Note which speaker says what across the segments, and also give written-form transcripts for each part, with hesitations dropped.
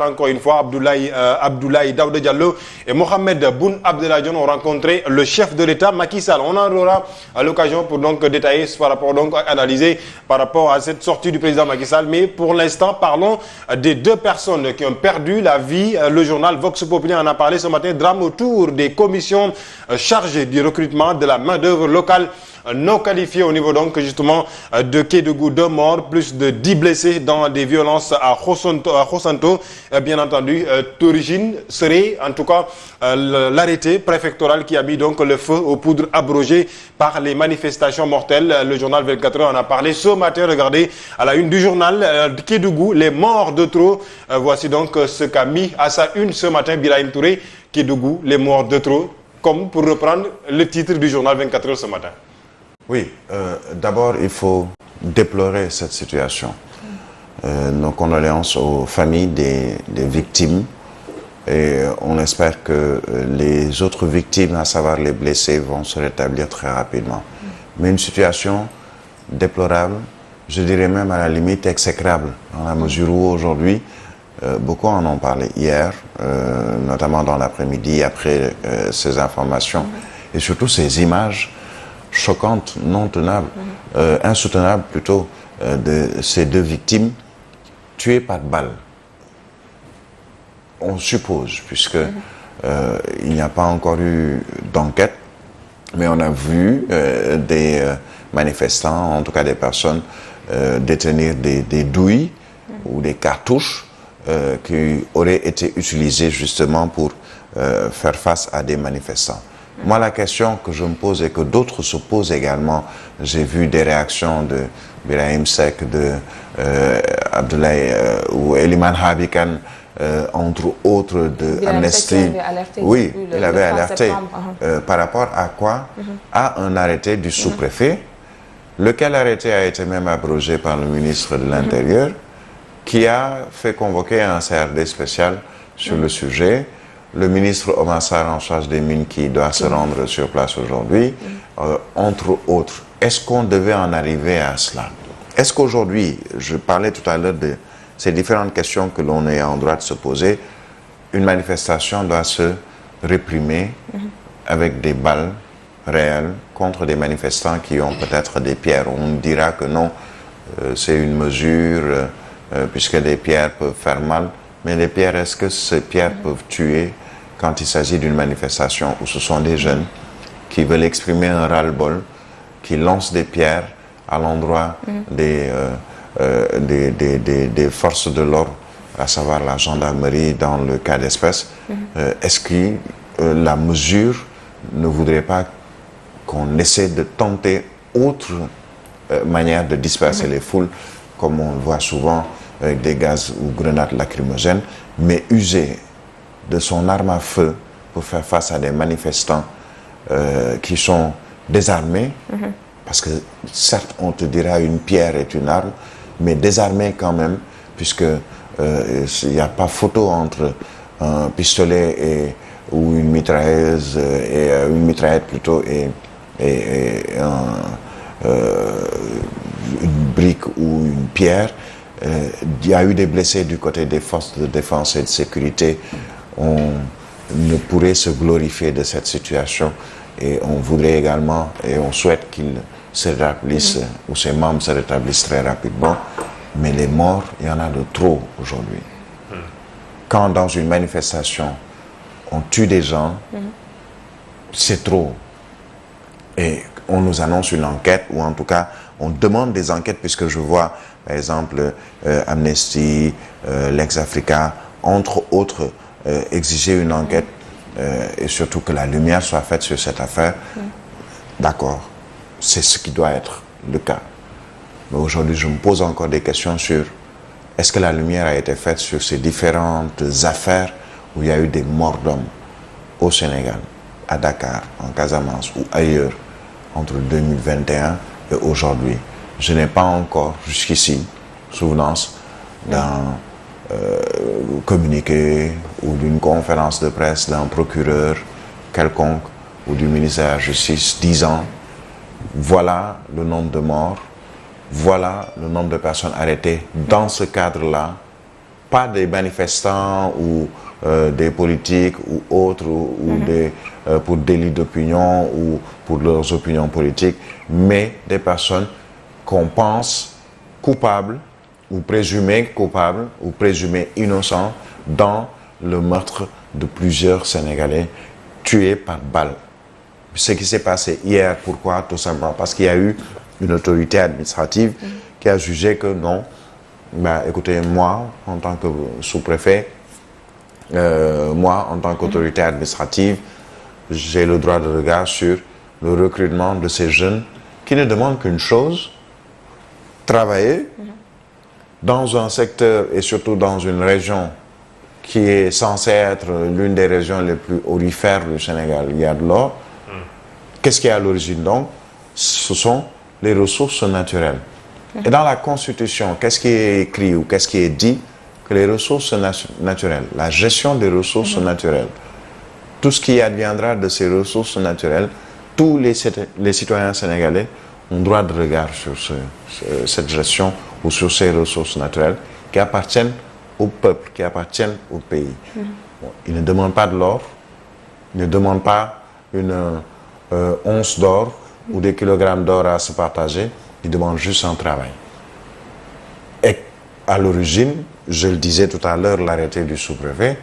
Speaker 1: Encore une fois, Abdoulaye Daouda Diallo et Mohamed Boun Abdallah Dionne ont rencontré le chef de l'État, Macky Sall. On en aura l'occasion pour donc détailler par rapport, donc analyser par rapport à cette sortie du président Macky Sall. Mais pour l'instant, parlons des deux personnes qui ont perdu la vie. Le journal Vox Populi en a parlé ce matin. Drame autour des commissions chargées du recrutement de la main-d'œuvre locale non qualifiés au niveau donc justement de Kédougou, 2 morts, plus de 10 blessés dans des violences à Khossanto. Bien entendu, d'origine serait en tout cas l'arrêté préfectoral qui a mis donc le feu aux poudres abrogées par les manifestations mortelles. Le journal 24 heures en a parlé ce matin. Regardez à la une du journal Kédougou, les morts de trop. Voici donc ce qu'a mis à sa une ce matin Birahim Touré. Kédougou, les morts de trop, comme pour reprendre le titre du journal 24 heures ce matin.
Speaker 2: Oui, d'abord, il faut déplorer cette situation. Nos condoléances aux familles des victimes et on espère que les autres victimes, à savoir les blessés, vont se rétablir très rapidement. Mais une situation déplorable, je dirais même à la limite exécrable, dans la mesure où aujourd'hui, beaucoup en ont parlé hier, notamment dans l'après-midi, après ces informations, et surtout ces images choquante, non tenable, insoutenable plutôt, de ces deux victimes tuées par balle. On suppose, puisque il n'y a pas encore eu d'enquête, mais on a vu des manifestants, en tout cas des personnes, détenir des douilles ou des cartouches qui auraient été utilisées justement pour faire face à des manifestants. Moi, la question que je me pose et que d'autres se posent également, j'ai vu des réactions de Birahim Seck, de Abdoulaye ou Eliman Habikan, entre autres de Amnesty. Oui, il avait alerté. Par rapport à quoi? À un arrêté du sous-préfet, lequel arrêté a été même abrogé par le ministre de l'Intérieur, qui a fait convoquer un CRD spécial sur le sujet. Le ministre Omar Sarr en charge des mines qui doit se rendre sur place aujourd'hui, entre autres. Est-ce qu'on devait en arriver à cela? Est-ce qu'aujourd'hui, je parlais tout à l'heure de ces différentes questions que l'on est en droit de se poser, une manifestation doit se réprimer avec des balles réelles contre des manifestants qui ont peut-être des pierres? On dira que non, c'est une mesure, puisque les pierres peuvent faire mal. Mais les pierres, est-ce que ces pierres peuvent tuer quand il s'agit d'une manifestation où ce sont des jeunes qui veulent exprimer un ras-le-bol, qui lancent des pierres à l'endroit des forces de l'ordre, à savoir la gendarmerie dans le cas d'espèce? Est-ce que la mesure ne voudrait pas qu'on essaie de tenter autre manière de disperser les foules, comme on le voit souvent avec des gaz ou grenades lacrymogènes, mais user de son arme à feu pour faire face à des manifestants qui sont désarmés, parce que certes on te dira une pierre est une arme, mais désarmés quand même, puisque il n'y a pas photo entre un pistolet ou une mitrailleuse, une mitraillette plutôt, et une brique ou une pierre. Il y a eu des blessés du côté des forces de défense et de sécurité. On ne pourrait se glorifier de cette situation et on voudrait également et on souhaite qu'ils se rétablissent ou ses membres se rétablissent très rapidement. Mais les morts, il y en a de trop aujourd'hui. Quand dans une manifestation on tue des gens, c'est trop. Et on nous annonce une enquête, ou en tout cas on demande des enquêtes, puisque je vois par exemple Amnesty, Lex-Africa, entre autres, exiger une enquête et surtout que la lumière soit faite sur cette affaire. D'accord, c'est ce qui doit être le cas. Mais aujourd'hui, je me pose encore des questions sur est-ce que la lumière a été faite sur ces différentes affaires où il y a eu des morts d'hommes au Sénégal, à Dakar, en Casamance ou ailleurs, entre 2021 et aujourd'hui. Je n'ai pas encore, jusqu'ici, souvenance d'un communiqué ou d'une conférence de presse d'un procureur quelconque ou du ministère de la Justice disant voilà le nombre de morts, voilà le nombre de personnes arrêtées dans ce cadre-là pas des manifestants ou des politiques ou autres, ou pour délit d'opinion ou pour leurs opinions politiques, mais des personnes qu'on pense coupables ou présumées innocents dans le meurtre de plusieurs Sénégalais tués par balle. Ce qui s'est passé hier, pourquoi? Tout simplement parce qu'il y a eu une autorité administrative qui a jugé que non, écoutez, moi, en tant que sous-préfet, moi, en tant qu'autorité administrative, j'ai le droit de regard sur le recrutement de ces jeunes qui ne demandent qu'une chose, travailler dans un secteur et surtout dans une région qui est censée être l'une des régions les plus aurifères du Sénégal. Il y a de l'or. Qu'est-ce qui est à l'origine donc? Ce sont les ressources naturelles. Et dans la Constitution, qu'est-ce qui est écrit ou qu'est-ce qui est dit? Que les ressources naturelles, la gestion des ressources naturelles, tout ce qui adviendra de ces ressources naturelles, tous les citoyens sénégalais ont droit de regard sur cette gestion ou sur ces ressources naturelles qui appartiennent au peuple, qui appartiennent au pays. Bon, ils ne demandent pas de l'or, ils ne demandent pas une once d'or ou des kilogrammes d'or à se partager, ils demandent juste un travail. Et à l'origine, je le disais tout à l'heure, l'arrêté du sous-préfet,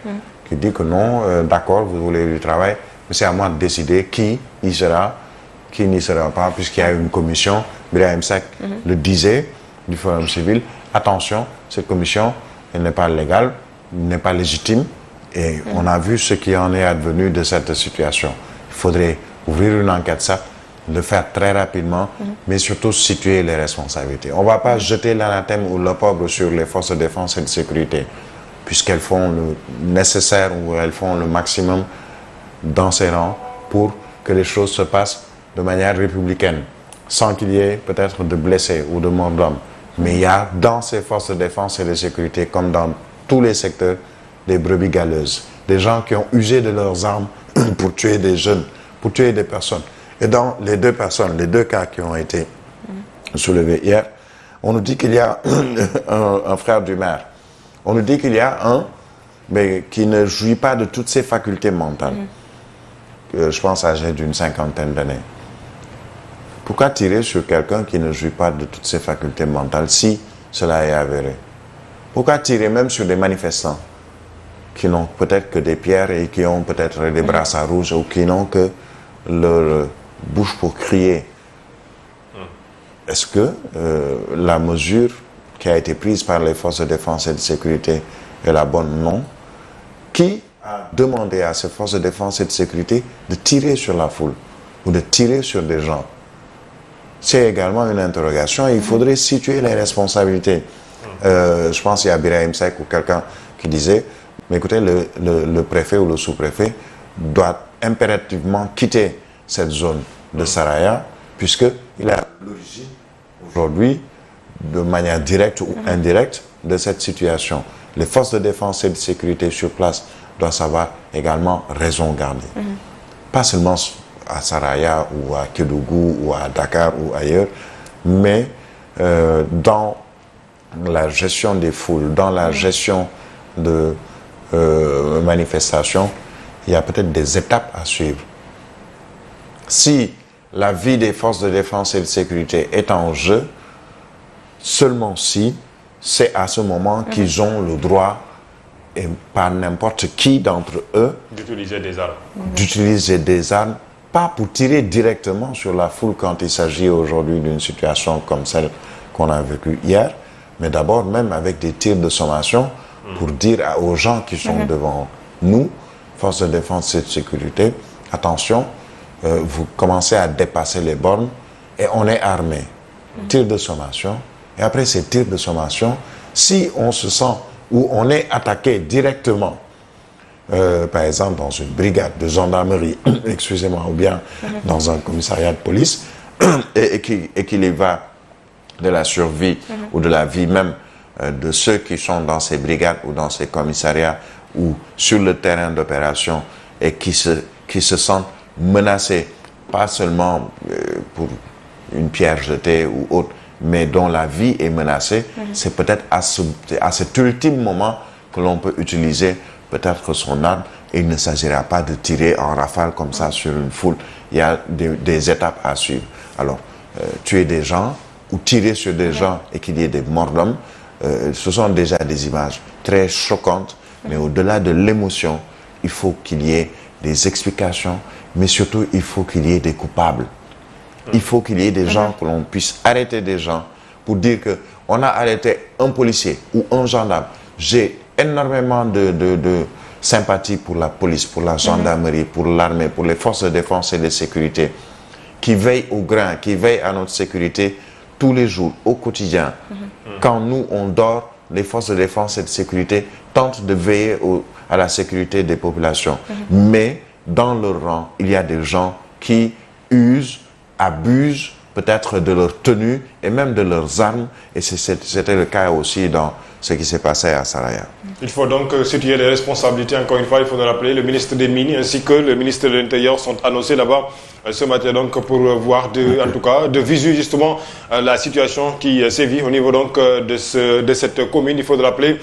Speaker 2: qui dit que non, d'accord, vous voulez du travail, mais c'est à moi de décider qui y sera, qui n'y sera pas, puisqu'il y a une commission, Birahim Seck le disait, du Forum civil, attention, cette commission, elle n'est pas légale, n'est pas légitime, et on a vu ce qui en est advenu de cette situation. Il faudrait ouvrir une enquête, ça, le faire très rapidement, mais surtout situer les responsabilités. On ne va pas jeter l'anathème ou l'opprobre sur les forces de défense et de sécurité, puisqu'elles font le nécessaire ou elles font le maximum dans ces rangs pour que les choses se passent de manière républicaine, sans qu'il y ait peut-être de blessés ou de morts d'hommes. Mais il y a dans ces forces de défense et de sécurité, comme dans tous les secteurs, des brebis galeuses, des gens qui ont usé de leurs armes pour tuer des jeunes, pour tuer des personnes. Et dans les deux cas qui ont été soulevés hier, on nous dit qu'il y a un frère du maire. On nous dit qu'il y a un, mais qui ne jouit pas de toutes ses facultés mentales. Je pense âgé d'une 50aine d'années. Pourquoi tirer sur quelqu'un qui ne jouit pas de toutes ses facultés mentales si cela est avéré? Pourquoi tirer même sur des manifestants qui n'ont peut-être que des pierres et qui ont peut-être des brassards rouges ou qui n'ont que leur bouche pour crier? Est-ce que la mesure qui a été prise par les forces de défense et de sécurité est la bonne? Non. Qui a demandé à ces forces de défense et de sécurité de tirer sur la foule ou de tirer sur des gens? C'est également une interrogation et il faudrait situer les responsabilités. Je pense qu'il y a Birahim Seck ou quelqu'un qui disait, mais écoutez, le préfet ou le sous-préfet doit impérativement quitter cette zone de Saraya, puisqu'il a l'origine aujourd'hui, de manière directe ou indirecte, de cette situation. Les forces de défense et de sécurité sur place doivent savoir également raison garder. Pas seulement à Saraya ou à Kédougou ou à Dakar ou ailleurs, mais dans la gestion des foules, dans la gestion de manifestations, il y a peut-être des étapes à suivre. Si la vie des forces de défense et de sécurité est en jeu, seulement si c'est à ce moment qu'ils ont le droit, et pas n'importe qui d'entre eux,
Speaker 1: d'utiliser des armes.
Speaker 2: D'utiliser des armes, pas pour tirer directement sur la foule quand il s'agit aujourd'hui d'une situation comme celle qu'on a vécue hier, mais d'abord même avec des tirs de sommation pour dire aux gens qui sont devant nous, forces de défense et de sécurité, attention, vous commencez à dépasser les bornes et on est armé. Tir de sommation. Et après ces tirs de sommation, si on se sent ou on est attaqué directement, par exemple dans une brigade de gendarmerie, excusez-moi, ou bien dans un commissariat de police, et qu'il y va de la survie ou de la vie même de ceux qui sont dans ces brigades ou dans ces commissariats ou sur le terrain d'opération et qui se sentent menacés, pas seulement pour une pierre jetée ou autre, mais dont la vie est menacée, c'est peut-être à cet ultime moment que l'on peut utiliser peut-être son arme, et il ne s'agira pas de tirer en rafale comme ça sur une foule. Il y a des étapes à suivre. Alors, tuer des gens ou tirer sur des gens et qu'il y ait des morts d'hommes, ce sont déjà des images très choquantes, mais au-delà de l'émotion, il faut qu'il y ait des explications, mais surtout, il faut qu'il y ait des coupables. Il faut qu'il y ait des gens, que l'on puisse arrêter des gens pour dire qu'on a arrêté un policier ou un gendarme. J'ai énormément de sympathie pour la police, pour la gendarmerie, pour l'armée, pour les forces de défense et de sécurité qui veillent au grain, qui veillent à notre sécurité tous les jours, au quotidien. Quand nous, on dort, les forces de défense et de sécurité tentent de veiller à la sécurité des populations. Mais dans leur rang, il y a des gens qui usent, abusent peut-être de leur tenue et même de leurs armes. Et c'était le cas aussi dans ce qui s'est passé à Saraya.
Speaker 1: Il faut donc situer les responsabilités. Encore une fois, il faut le rappeler, le ministre des Mines ainsi que le ministre de l'Intérieur sont annoncés là-bas ce matin donc pour voir en tout cas de visu justement la situation qui sévit au niveau donc de cette commune. Il faut le rappeler.